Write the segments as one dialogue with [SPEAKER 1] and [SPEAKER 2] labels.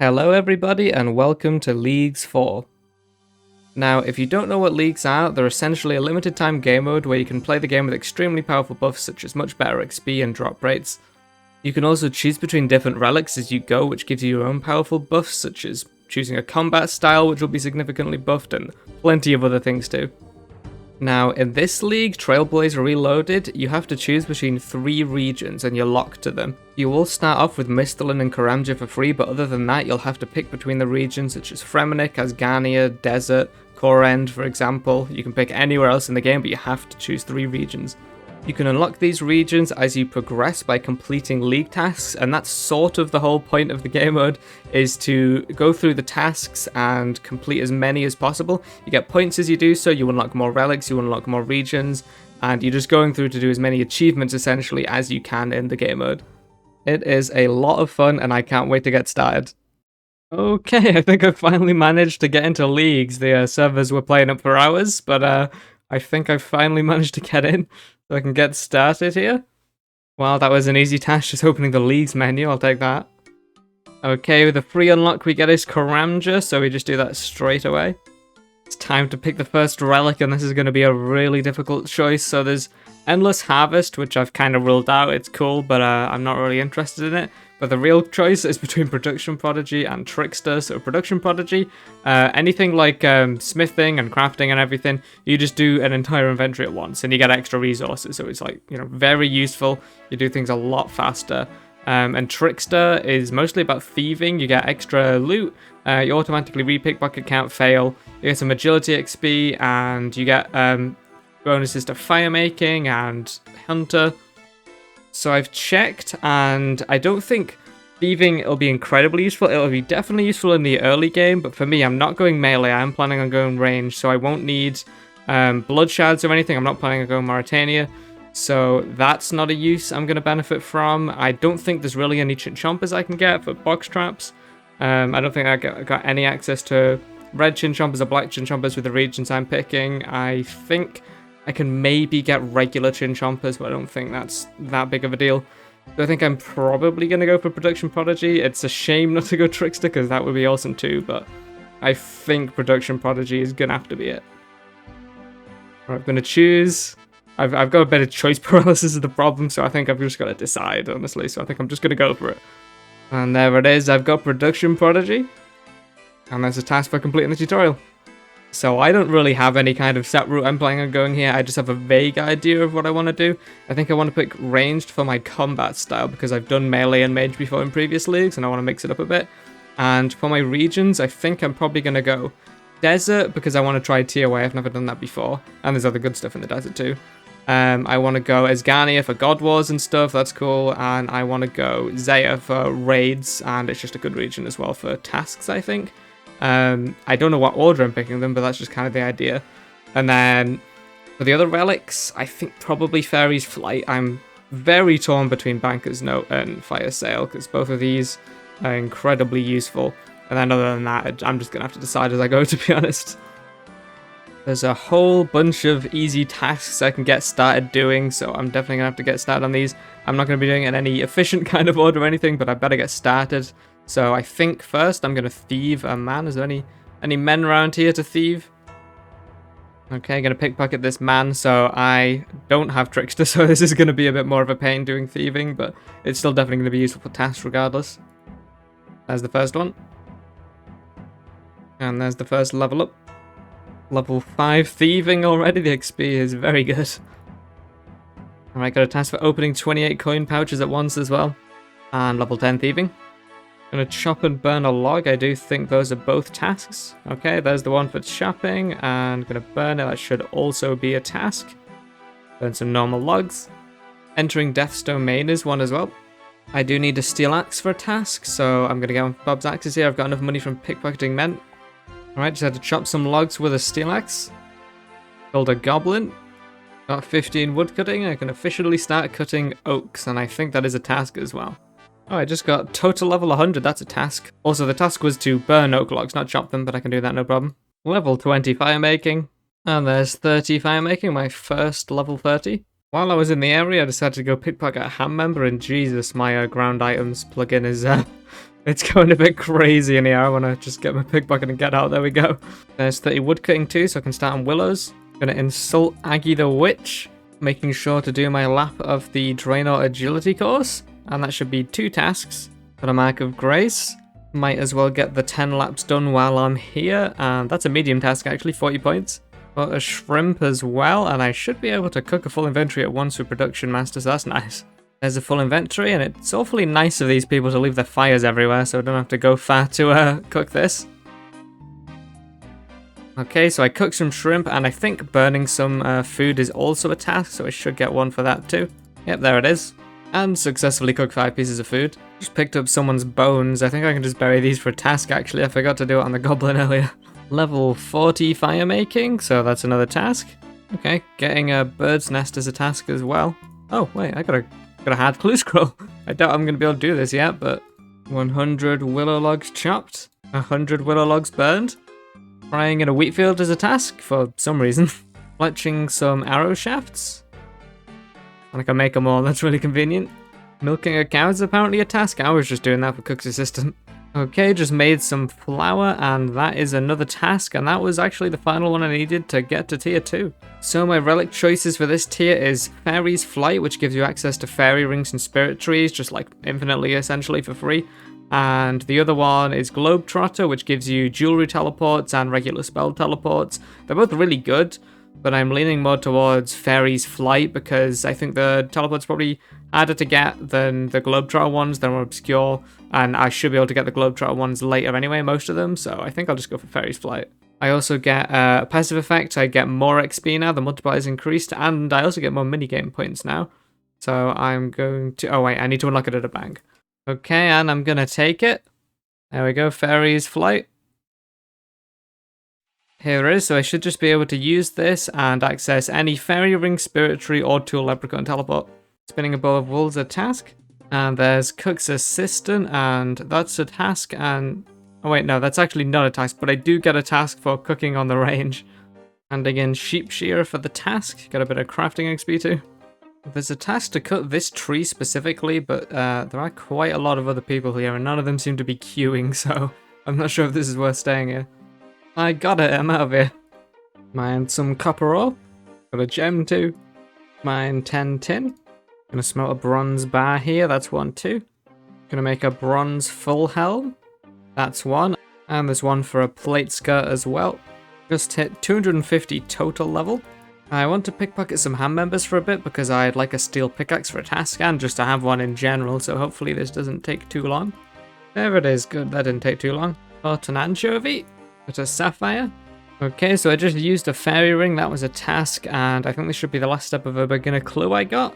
[SPEAKER 1] Hello everybody and welcome to Leagues 4. Now, if you don't know what Leagues are, they're essentially a limited time game mode where you can play the game with extremely powerful buffs such as much better XP and drop rates. You can also choose between different relics as you go, which gives you your own powerful buffs, such as choosing a combat style which will be significantly buffed, and plenty of other things too. Now, in this league, Trailblazer Reloaded, you have to choose between 3 regions and you're locked to them. You will start off with Misthalin and Karamja for free, but other than that, you'll have to pick between the regions such as Fremennik, Asgania, Desert, Korend, for example. You can pick anywhere else in the game, but you have to choose 3 regions. You can unlock these regions as you progress by completing league tasks, and that's sort of the whole point of the game mode, is to go through the tasks and complete as many as possible. You get points as you do so, you unlock more relics, you unlock more regions, and you're just going through to do as many achievements essentially as you can in the game mode. It is a lot of fun and I can't wait to get started. Okay, I think I finally managed to get into leagues. The servers were playing up for hours, but I think I finally managed to get in. So I can get started here. Well, that was an easy task, just opening the leagues menu, I'll take that. Okay, with the free unlock we get is Karamja, so we just do that straight away. It's time to pick the first relic, and this is going to be a really difficult choice. So there's Endless Harvest, which I've kind of ruled out. It's cool, but I'm not really interested in it. But the real choice is between Production Prodigy and Trickster. So Production Prodigy, anything like smithing and crafting and everything, you just do an entire inventory at once and you get extra resources. So it's like, very useful. You do things a lot faster. And Trickster is mostly about thieving. You get extra loot. You automatically re-pickpocket count fail. You get some agility XP and you get bonuses to fire making and hunter. So I've checked, and I don't think thieving will be incredibly useful. It'll be definitely useful in the early game, but for me, I'm not going melee. I'm planning on going range, so I won't need blood shards or anything. I'm not planning on going Mauritania, so that's not a use I'm going to benefit from. I don't think there's really any chinchompers I can get for box traps. I don't think I got any access to red chinchompers or black chinchompers with the regions I'm picking. I think I can maybe get regular chinchompers, but I don't think that's that big of a deal. So I think I'm probably going to go for Production Prodigy. It's a shame not to go Trickster, because that would be awesome too, but I think Production Prodigy is going to have to be it. Right, I'm going to choose. I've got a bit of choice paralysis is the problem, so I think I've just got to decide, honestly. So I think I'm just going to go for it. And there it is. I've got Production Prodigy. And there's a task for completing the tutorial. So I don't really have any kind of set route I'm planning on going here. I just have a vague idea of what I want to do. I think I want to pick ranged for my combat style because I've done melee and mage before in previous leagues and I want to mix it up a bit. And for my regions, I think I'm probably going to go desert because I want to try TOA. I've never done that before. And there's other good stuff in the desert too. I want to go Asgania for God Wars and stuff. That's cool. And I want to go Zaya for raids. And it's just a good region as well for tasks, I think. I don't know what order I'm picking them, but that's just kind of the idea. And then for the other relics, I think probably Fairy's Flight. I'm very torn between Banker's Note and Fire Sale, because both of these are incredibly useful. And then other than that, I'm just going to have to decide as I go, to be honest. There's a whole bunch of easy tasks I can get started doing, so I'm definitely going to have to get started on these. I'm not going to be doing it in any efficient kind of order or anything, but I better get started. So I think first I'm going to thieve a man. Is there any men around here to thieve? Okay, going to pickpocket this man. So I don't have Trickster, so this is going to be a bit more of a pain doing thieving, but it's still definitely going to be useful for tasks regardless. There's the first one. And there's the first level up. Level 5 thieving already. The XP is very good. Alright, got a task for opening 28 coin pouches at once as well. And level 10 thieving. Gonna chop and burn a log. I do think those are both tasks. Okay, there's the one for chopping, and gonna burn it. That should also be a task. Burn some normal logs. Entering Death's Domain is one as well. I do need a steel axe for a task, so I'm gonna get on Bob's axes here. I've got enough money from pickpocketing men. Alright, just had to chop some logs with a steel axe. Killed a goblin. Got 15 wood cutting. I can officially start cutting oaks, and I think that is a task as well. Oh, I just got total level 100, that's a task. Also, the task was to burn oak logs, not chop them, but I can do that no problem. Level 20 fire making. And there's 30 fire making, my first level 30. While I was in the area, I decided to go pickpocket a ham member, and Jesus, my ground items plugin is It's going a bit crazy in here. I want to just get my pickpocket and get out. There we go. There's 30 woodcutting too, so I can start on willows. Gonna insult Aggie the Witch, making sure to do my lap of the Draenor agility course. And that should be 2 tasks for the Mark of Grace. Might as well get the 10 laps done while I'm here. And that's a medium task actually, 40 points. Got a shrimp as well, and I should be able to cook a full inventory at once with Production Master, so that's nice. There's a full inventory, and it's awfully nice of these people to leave their fires everywhere, so I don't have to go far to cook this. Okay, so I cooked some shrimp, and I think burning some food is also a task, so I should get one for that too. Yep, there it is. And successfully cooked 5 pieces of food. Just picked up someone's bones. I think I can just bury these for a task, actually. I forgot to do it on the goblin earlier. Level 40 fire making, so that's another task. Okay, getting a bird's nest as a task as well. Oh, wait, I got a hard clue scroll. I doubt I'm going to be able to do this yet, but 100 willow logs chopped, 100 willow logs burned. Frying in a wheat field as a task for some reason. Fletching some arrow shafts. And I can make them all, that's really convenient. Milking a cow is apparently a task. I was just doing that for Cook's Assistant. Okay, just made some flour, and that is another task, and that was actually the final one I needed to get to tier 2. So my relic choices for this tier is Fairy's Flight, which gives you access to fairy rings and spirit trees, just like infinitely essentially for free. And the other one is Globetrotter, which gives you jewelry teleports and regular spell teleports. They're both really good, but I'm leaning more towards Fairy's Flight because I think the teleport's probably harder to get than the Globetrotter ones. They're more obscure, and I should be able to get the Globetrotter ones later anyway, most of them, so I think I'll just go for Fairy's Flight. I also get a passive effect. I get more XP now, the multiplier is increased, and I also get more minigame points now. So I'm going to... oh wait, I need to unlock it at a bank. Okay, and I'm going to take it. There we go, Fairy's Flight. Here it is, so I should just be able to use this and access any fairy ring, spirit tree, or tool, leprechaun teleport. Spinning a bowl of wool is a task. And there's Cook's Assistant, and that's a task, and... oh wait, no, that's actually not a task, but I do get a task for cooking on the range. And again, Sheep Shearer for the task. Got a bit of crafting XP too. There's a task to cut this tree specifically, but there are quite a lot of other people here, and none of them seem to be queuing, so I'm not sure if this is worth staying here. I got it, I'm out of here. Mined some copper ore. Got a gem too. Mined 10 tin. Gonna smelt a bronze bar here, that's 1 too. Gonna make a bronze full helm. That's 1. And there's 1 for a plate skirt as well. Just hit 250 total level. I want to pickpocket some hand members for a bit because I'd like a steel pickaxe for a task and just to have one in general, so hopefully this doesn't take too long. There it is, good, that didn't take too long. Got an anchovy. Got a sapphire. Okay, so I just used a fairy ring, that was a task, and I think this should be the last step of a beginner clue I got.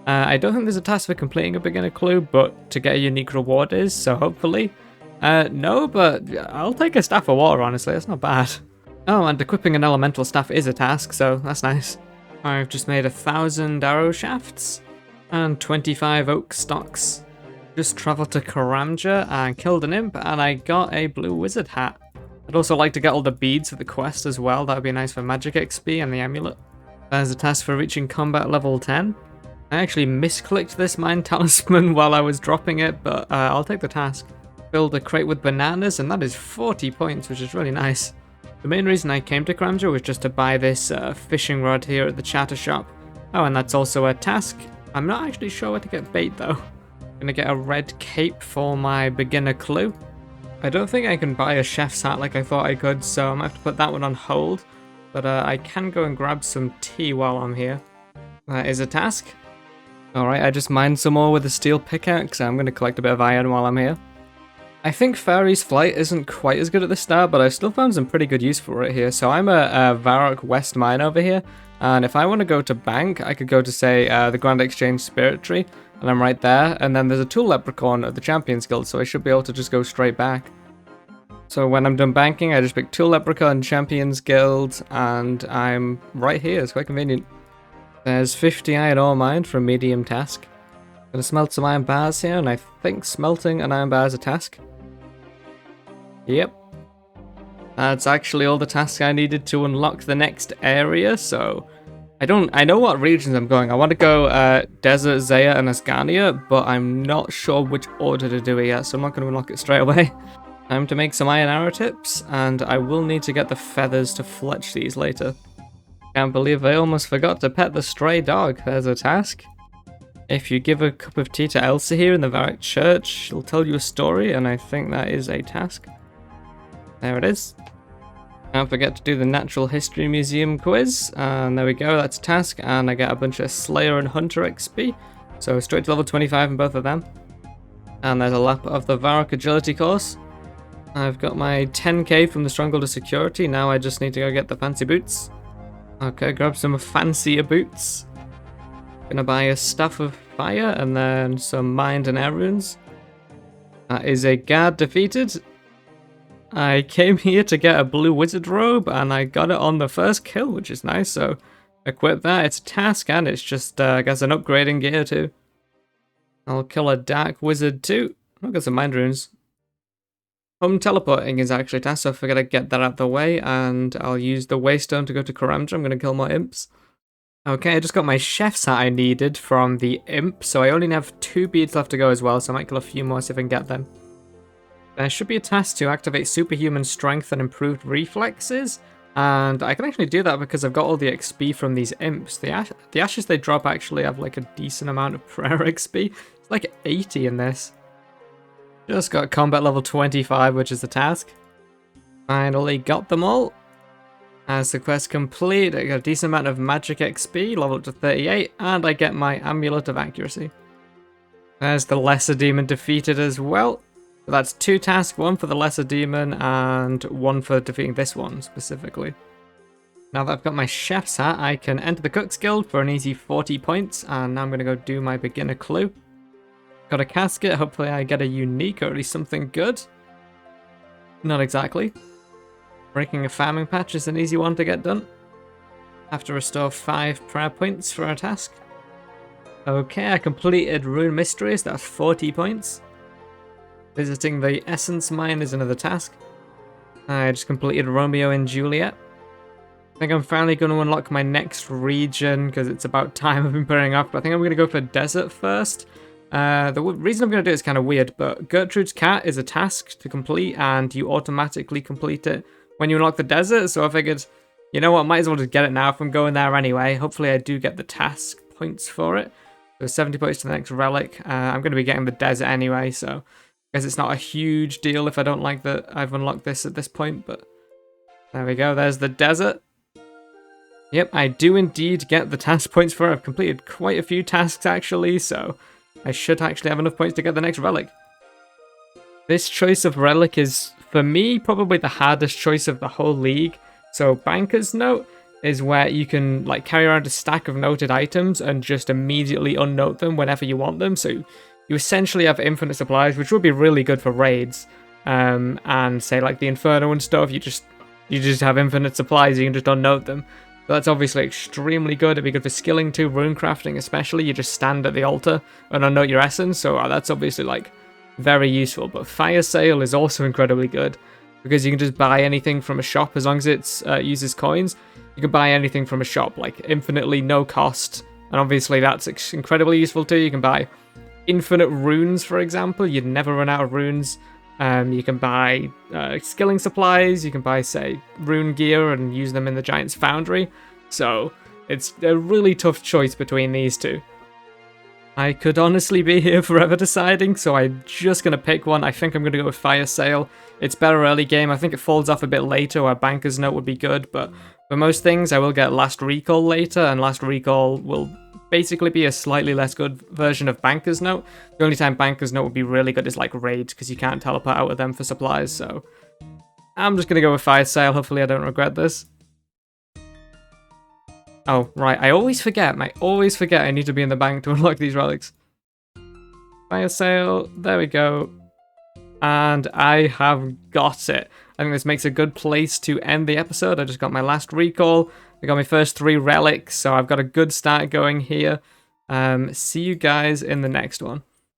[SPEAKER 1] I don't think there's a task for completing a beginner clue, but to get a unique reward is, so hopefully. No, but I'll take a staff of water, honestly, that's not bad. Oh, and equipping an elemental staff is a task, so that's nice. I've just made 1,000 arrow shafts and 25 oak stocks. Just travelled to Karamja and killed an imp, and I got a blue wizard hat. I'd also like to get all the beads for the quest as well, that would be nice for magic XP and the amulet. There's a task for reaching combat level 10. I actually misclicked this mine talisman while I was dropping it, but I'll take the task. Build a crate with bananas, and that is 40 points, which is really nice. The main reason I came to Karamja was just to buy this fishing rod here at the charter shop. Oh, and that's also a task. I'm not actually sure where to get bait though. Gonna get a red cape for my beginner clue. I don't think I can buy a chef's hat like I thought I could, so I'm gonna have to put that one on hold. But I can go and grab some tea while I'm here. That is a task. Alright, I just mined some more with a steel pickaxe. I'm gonna collect a bit of iron while I'm here. I think Fairy's Flight isn't quite as good at the start, but I've still found some pretty good use for it here. So I'm a Varrock West mine over here, and if I want to go to Bank, I could go to, say, the Grand Exchange Spirit Tree, and I'm right there, and then there's a tool leprechaun at the Champions Guild, so I should be able to just go straight back. So when I'm done banking, I just pick tool leprechaun, Champions Guild, and I'm right here, it's quite convenient. There's 50 iron ore mined for a medium task. Gonna smelt some iron bars here, and I think smelting an iron bar is a task. Yep. That's actually all the tasks I needed to unlock the next area, so I know what regions I'm going. I want to go Desert, Zaya, and Ascania, but I'm not sure which order to do it yet, so I'm not going to unlock it straight away. Time to make some iron arrow tips, and I will need to get the feathers to fletch these later. Can't believe I almost forgot to pet the stray dog. There's a task. If you give a cup of tea to Elsa here in the Varric Church, she'll tell you a story, and I think that is a task. There it is. Don't forget to do the Natural History Museum quiz, and there we go, that's a task, and I get a bunch of Slayer and Hunter XP, so straight to level 25 in both of them. And there's a lap of the Varric Agility course. I've got my 10k from the Stronghold of Security, now I just need to go get the fancy boots. Okay, grab some fancier boots. Gonna buy a Staff of Fire, and then some Mind and Air runes. That is a guard defeated. I came here to get a blue wizard robe, and I got it on the first kill, which is nice, so equip that. It's a task, and it's just, I guess, an upgrading gear, too. I'll kill a dark wizard, too. I'll get some mind runes. Home teleporting is actually a task, so I figured I'd get that out of the way, and I'll use the waystone to go to Karamja. I'm going to kill more imps. Okay, I just got my chef's hat I needed from the imp, so I only have 2 beads left to go as well, so I might kill a few more, see if I can get them. There should be a task to activate superhuman strength and improved reflexes, and I can actually do that because I've got all the XP from these imps. The ashes they drop actually have like a decent amount of prayer XP. It's like 80 in this. Just got combat level 25, which is the task. Finally got them all. As the quest complete, I got a decent amount of magic XP, level up to 38, and I get my Amulet of Accuracy. There's the Lesser Demon defeated as well. So that's 2 tasks, 1 for the Lesser Demon and 1 for defeating this one specifically. Now that I've got my chef's hat, I can enter the Cook's Guild for an easy 40 points, and now I'm going to go do my beginner clue. Got a casket, hopefully I get a unique or at least something good. Not exactly. Breaking a farming patch is an easy one to get done. Have to restore 5 prayer points for a task. Okay, I completed Rune Mysteries, that's 40 points. Visiting the Essence Mine is another task. I just completed Romeo and Juliet. I think I'm finally going to unlock my next region because it's about time I've been putting off, but I think I'm going to go for Desert first. The reason I'm going to do it is kind of weird, but Gertrude's Cat is a task to complete and you automatically complete it when you unlock the desert, so I figured, you know what, might as well just get it now if I'm going there anyway. Hopefully I do get the task points for it. So 70 points to the next relic. I'm going to be getting the desert anyway, so I guess it's not a huge deal if I don't like that I've unlocked this at this point, but there we go, there's the desert. Yep, I do indeed get the task points for it. I've completed quite a few tasks actually, so I should actually have enough points to get the next relic. This choice of relic is, for me, probably the hardest choice of the whole league. So Banker's Note is where you can like carry around a stack of noted items and just immediately unnote them whenever you want them. So you essentially have infinite supplies, which would be really good for raids. And say like the Inferno and stuff, you just have infinite supplies, you can just unnote them. So that's obviously extremely good. It'd be good for skilling too, rune crafting especially. You just stand at the altar and unnote your essence, so that's obviously like very useful. But Fire Sale is also incredibly good because you can just buy anything from a shop as long as it uses coins. You can buy anything from a shop, like infinitely no cost, and obviously that's incredibly useful too. You can buy infinite runes, for example. You'd never run out of runes. You can buy skilling supplies, you can buy, say, rune gear and use them in the Giant's Foundry. So it's a really tough choice between these two. I could honestly be here forever deciding, so I'm just going to pick one. I think I'm going to go with Fire Sale. It's better early game. I think it falls off a bit later where Banker's Note would be good, but for most things I will get Last Recall later, and Last Recall will basically be a slightly less good version of Banker's Note. The only time Banker's Note would be really good is like raids, because you can't teleport out of them for supplies, so I'm just going to go with Fire Sale. Hopefully I don't regret this. Oh, right, I always forget I need to be in the bank to unlock these relics. Fire Sale, there we go. And I have got it. I think this makes a good place to end the episode. I just got my last recall. I got my first 3 relics, so I've got a good start going here. See you guys in the next one.